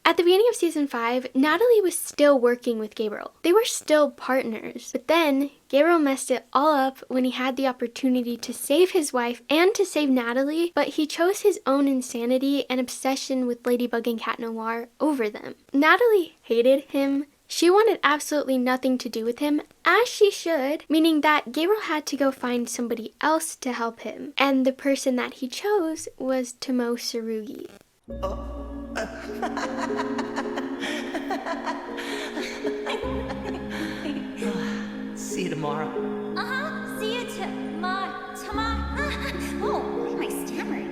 At the beginning of season 5, Natalie was still working with Gabriel. They were still partners. But then Gabriel messed it all up when he had the opportunity to save his wife and to save Natalie, but he chose his own insanity and obsession with Ladybug and Cat Noir over them. Natalie hated him. She wanted absolutely nothing to do with him, as she should, meaning that Gabriel had to go find somebody else to help him. And the person that he chose was Tomoe Tsurugi. See you tomorrow. See you tomorrow. Oh, why am I stammering?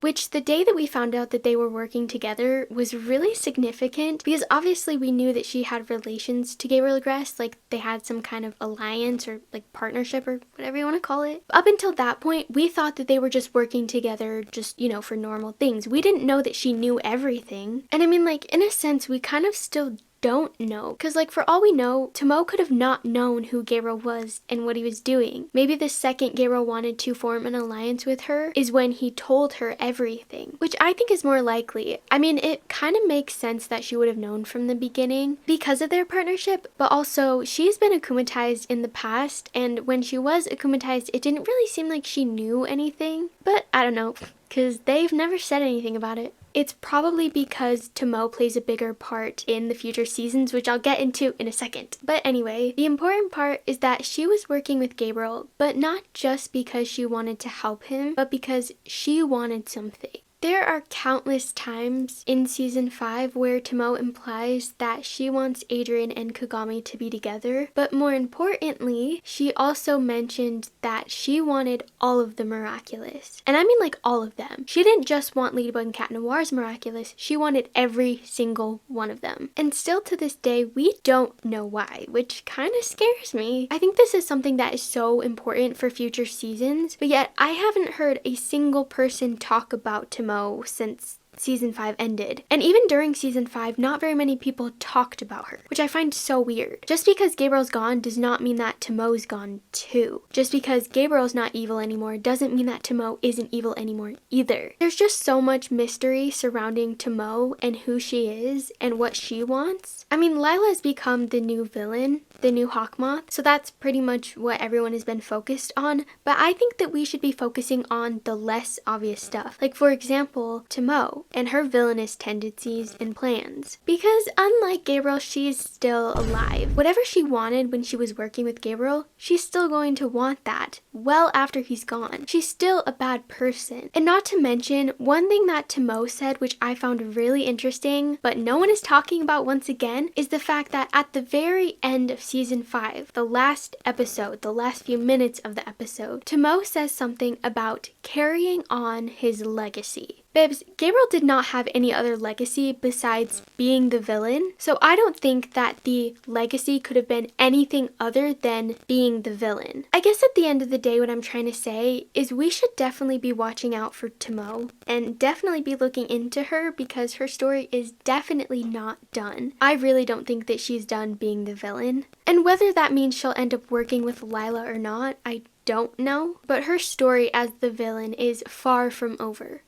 Which the day that we found out that they were working together was really significant because obviously we knew that she had relations to Gabriel Agreste, like they had some kind of alliance or like partnership or whatever you want to call it. Up until that point, we thought that they were just working together just, you know, for normal things. We didn't know that she knew everything. And I mean, like, in a sense, we kind of still don't know, because like for all we know, Tomoe could have not known who Gabriel was and what he was doing. Maybe the second Gabriel wanted to form an alliance with her is when he told her everything, which I think is more likely. I mean, it kind of makes sense that she would have known from the beginning because of their partnership, but also she's been akumatized in the past, and when she was akumatized, it didn't really seem like she knew anything, but I don't know, because they've never said anything about it. It's probably because Tomoe plays a bigger part in the future seasons, which I'll get into in a second. But anyway, the important part is that she was working with Gabriel, but not just because she wanted to help him, but because she wanted something. There are countless times in season 5 where Tomoe implies that she wants Adrian and Kagami to be together, but more importantly, she also mentioned that she wanted all of the miraculous. And I mean like all of them. She didn't just want Ladybug and Cat Noir's miraculous, she wanted every single one of them. And still to this day, we don't know why, which kind of scares me. I think this is something that is so important for future seasons, but yet I haven't heard a single person talk about Tomoe since season 5 ended. And even during season 5, not very many people talked about her, which I find so weird. Just because Gabriel's gone does not mean that Tomoe's gone too. Just because Gabriel's not evil anymore doesn't mean that Tomoe isn't evil anymore either. There's just so much mystery surrounding Tomoe and who she is and what she wants. I mean, Lila has become the new villain, the new Hawkmoth, so that's pretty much what everyone has been focused on, but I think that we should be focusing on the less obvious stuff. Like, for example, Tomoe and her villainous tendencies and plans. Because unlike Gabriel, she's still alive. Whatever she wanted when she was working with Gabriel, she's still going to want that well after he's gone. She's still a bad person. And not to mention, one thing that Tomoe said, which I found really interesting, but no one is talking about once again, is the fact that at the very end of season 5, the last episode, the last few minutes of the episode, Tomoe says something about carrying on his legacy. Bibs, Gabriel did not have any other legacy besides being the villain, so I don't think that the legacy could have been anything other than being the villain. I guess at the end of the day, what I'm trying to say is we should definitely be watching out for Tomoe and definitely be looking into her because her story is definitely not done. I really don't think that she's done being the villain. And whether that means she'll end up working with Lila or not, I don't know, but her story as the villain is far from over.